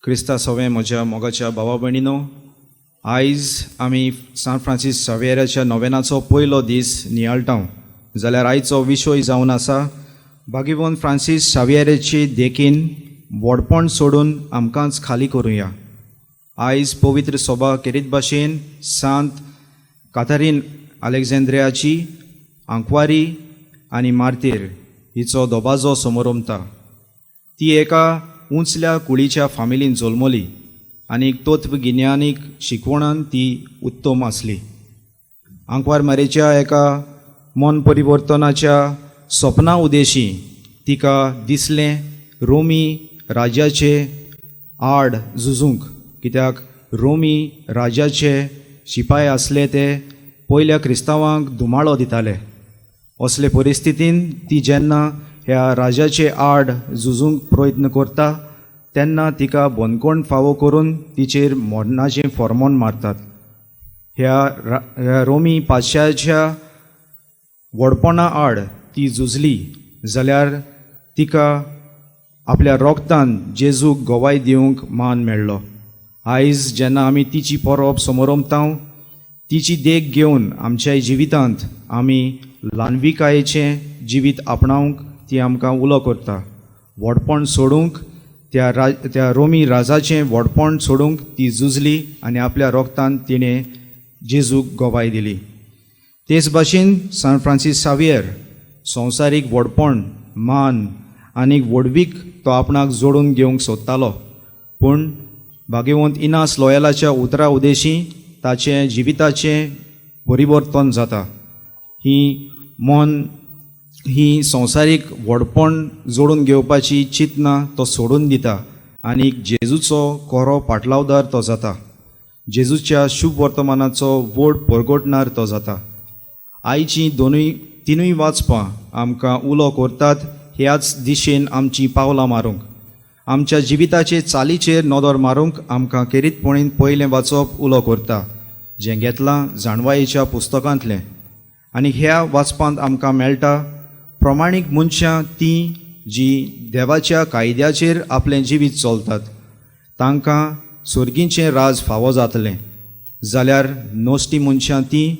Crysta सवे म्हज्या मोगाच्या भावा भयणीनो, आयज आमी सान फ्रांसीस शावेराच्या नोवेनाचो पयलो दीस नियाळटां. जाल्यार आयचो विशय जावन आसा भागिवंत फ्रांसीस शावेराची देखीन व्हडपण सोडून आमकांच खाली करुया. आयज पवित्र सभा केरीत भाशेन सांत काथारीन अलेक्झांद्रियाची आंकवारी आनी मार्तीर हिचो दोबाजो समोरमता. ती एका उंचल्या कुळीच्या फामिलीन जल्मली आनी तत्वगिन्यानीक शिकवणान ती उत्तम आसली. आंकवार मारेच्या एका मन परिवर्तनाच्या सपना उदेशी तिका दिसलें रोमी राज्याचे आड झुजूंक, कित्याक रोमी राज्याचे शिपाय आसले ते पयल्या क्रिस्तांवांक धुमाळो दिताले. असले परिस्थितीन ती जेन्ना ह्या राजाचे आड झुजूंक प्रयत्न करता तेन्ना तिका बंदकोण फावो करून तिचेर मरणाचें फर्मोन मारतात. ह्या रोमी पादशाच्या व्हडपणा आड ती झुजली जाल्यार तिका आपल्या रोगतान जेजूक गोवाय दिवंक मान मेळ्ळो. आयज जेन्ना आमी तिची परब समोरमतांव, तिची देख घेवन आमच्या जिवितांत आमी ल्हानविकायेचें जिवीत आपणावंक ती आमकां उलो करता. व्हडपण सोडूंक, त्या रोमी राजाचें व्हडपण सोडूंक ती झुजली आनी आपल्या रोगतान तिणें जेजूक गोवाय दिली. तेच भाशेन सान फ्रांसीस शावेर संवसारीक व्हडपण, मान आनी व्हडवीक तो आपणाक जोडून घेवंक सोदतालो. पूण भाग्यवंत इनास लॉयलाच्या उतरा उदेशी ताचें जिविताचें परिवर्तन जाता. ही संवसारीक व्हडपण जोडून घेवपाची चिंतना तो सोडून दिता आनी जेजूचो कोरो पाटलावदार तो जाता. जेजूच्या शुभ वर्तमानाचो व्हड परगटणार तो जाता. आयची तिनूय वाचपां आमकां उलो करतात ह्याच दिशेन आमची पावलां मारूंक, आमच्या जिविताचे चालीचेर नदर मारूंक आमकां केरीतपणीन पयलें वाचप उलो करता, जें घेतलां जाणवायेच्या पुस्तकांतलें. आनी ह्या वाचपांत आमकां मेळटा प्रमाणीक मनशां तीं जीं देवाच्या कायद्याचेर आपलें जिवीत चलतात, तांकां सुर्गीचें राज फावो जातलें. जाल्यार नोश्टी मनशां तीं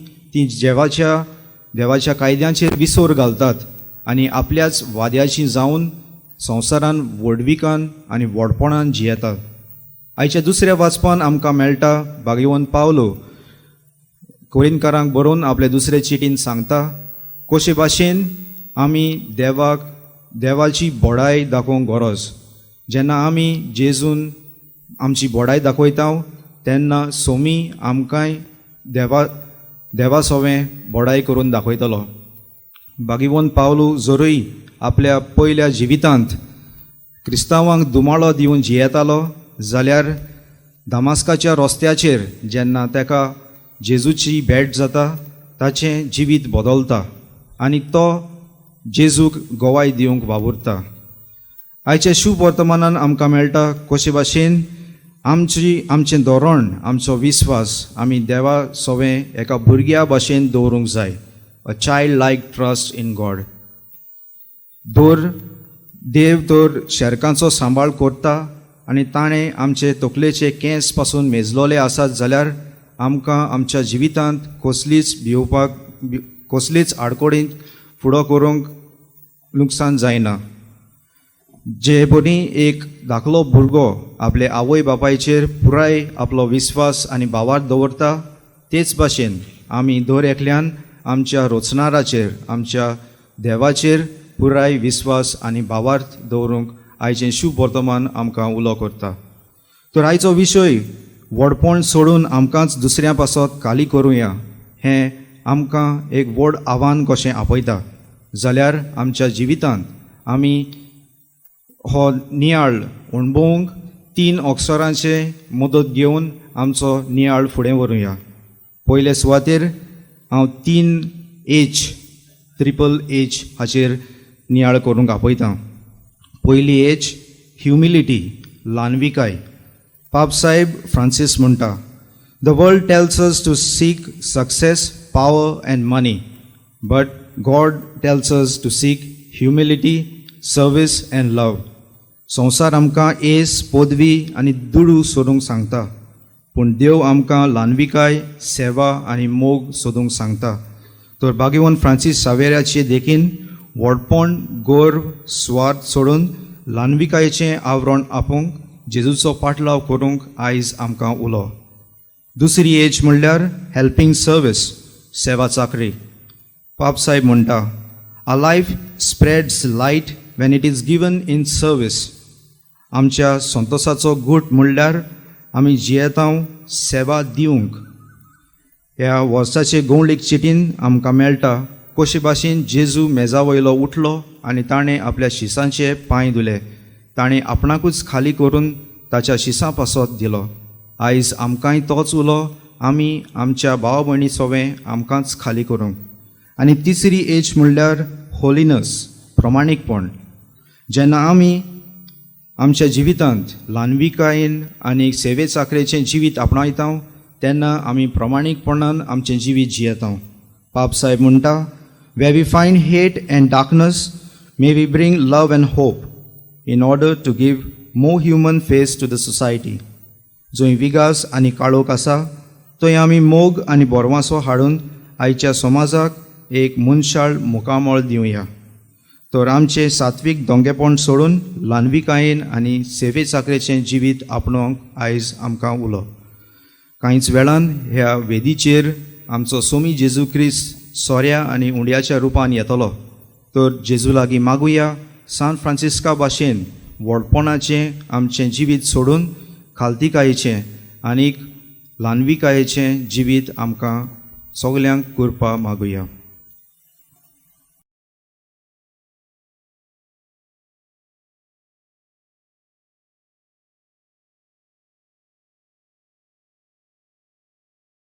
देवाच्या कायद्याचेर विसोर घालतात आनी आपल्याच वाद्याचीं जावन संवसारान व्हडविकान आनी व्हडपणान जियेतात. आयच्या दुसऱ्या वाचपान आमकां मेळटा भाग्यवंत पावलो कोरिंतकारांक बरोवन आपले दुसरे चिटीन सांगता कशे भाशेन आमी देवाची बोडाय दाखोवंक गरज. जेन्ना आमी जेजून आमची बोडाय दाखयता तेन्ना सोमी आमकांय देवा सवें बोडाय करून दाखयतलो. भाग्यवंत पावलो जरूय आपल्या पयल्या जिवितांत क्रिस्तांवांक दुमाळो दिवन जियेतालो, जाल्यार दामास्काच्या रस्त्याचेर जेन्ना ताका जेजूची भेट जाता ताचें जिवीत बदलता आनी तो जेजूक गोवाय दिवंक वावुरता. आयच्या शुभ वर्तमानान आमकां मेळटा कशे भाशेन आमचें धोरण, आमचो विस्वास आमी देवा सवें एका भुरग्या भाशेन दवरूंक जाय. A child like trust in God. देव तर शेरकांचो सांबाळ करता आनी ताणें आमचे तकलेचे केंस पासून मेजलोले आसात जाल्यार आमकां आमच्या जिवितांत कसलीच आडकोडींत फुडो करूंक लुकसाण जायना. जे बरी एक धाकलो भुरगो आपले आवय बापायचेर पुराय आपलो विस्वास आनी भावार्थ दवरता, तेच भाशेन आमी दर एकल्यान आमच्या रोचणाराचेर, आमच्या देवाचेर पुराय विस्वास आनी भावार्थ दवरूंक आयचें शुभ वर्तमान आमकां उलो करता. तर आयचो विशय व्हडपण सोडून आमकांच दुसऱ्या पासत खाली करुया हें आमकां एक व्हड आव्हान कशें आपयता. जाल्यार आमच्या जिवितांत आमी हो नियाळ अणभवूंक 3 अक्षरांचे मदत घेवन आमचो नियाळ फुडें व्हरूया. पयले सुवातेर हांव 3 H हाचेर नियाळ करूंक आपयतां. पयली H ह्युमिलिटी, ल्हानविकाय. पाप साहेब फ्रांसीस म्हणटा, the world tells us to seek success, power and money, but God tells us to seek humility, service and love. संवसार आमकां येस पदवी आनी दुडू सोदूंक सांगता, पूण देव आमकां ल्हानविकाय, सेवा आनी मोग सोदूंक सांगता. तर भाग्यवान फ्रांसीस सावेराचे देखीन व्हडपण, गर्व, स्वार्थ सोडून ल्हानविकायेचें आवरण आपूंक जेजूचो पाटलाव करूंक आयज आमकां उलो. दुसरी एज म्हणल्यार हेल्पिंग सर्वीस, सेवा चाकरी. पाप साहेब म्हणटा, a life spreads light when it is given in service. आमच्या संतोसाचो घूट म्हणल्यार आमी जियेता सेवा दिवंक. ह्या वर्साचे गवळीक चिटीन आमकां मेळटा कशे भाशेन जेजू मेजा वयलो उठलो आनी ताणें आपल्या शिसांचे पांय धुले. ताणें आपणाकूच खाली करून ताच्या शिसां पासत दिलो. आयज आमकांय तोच उलो आमी आमच्या भावा भयणी सोवें आमकांच खाली करूंक. आनी तिसरी एज म्हणल्यार होलिनस, प्रमाणीकपण. जेन्ना आमी आमच्या जिवितांत ल्हानविकायेन आनी सेवे चाकरेचें जिवीत आपणायता तेन्ना आमी प्रमाणीकपणान आमचें जिवीत जियेता. पाप साहेब म्हणटा, where we find hate and darkness may we bring love and hope in order to give more human face to the society. जंय विगास आनी काळोख आसा थंय आमी मोग आनी बोरवांसो हाडून आयच्या समाजाक एक मनशाळ मुखामळ दिवया. तर आमचें सात्वीक दोंगेपण सोडून ल्हानविकायेन आनी सेवे चाकरेचें जिवीत आपणावंक आयज आमकां उलो. कांयच वेळान ह्या वेदीचेर आमचो सोमी जेजू क्रिस्त सोऱ्या आनी उंड्याच्या रुपान येतलो. तर जेजू लागीं मागुया, सान फ्रांसिस्का भाशेन व्हडपणाचें आमचें जिवीत सोडून खालतिकायेचें आनीक ल्हानविकायेचें जिवीत आमकां सगल्यांक करपा मागुया.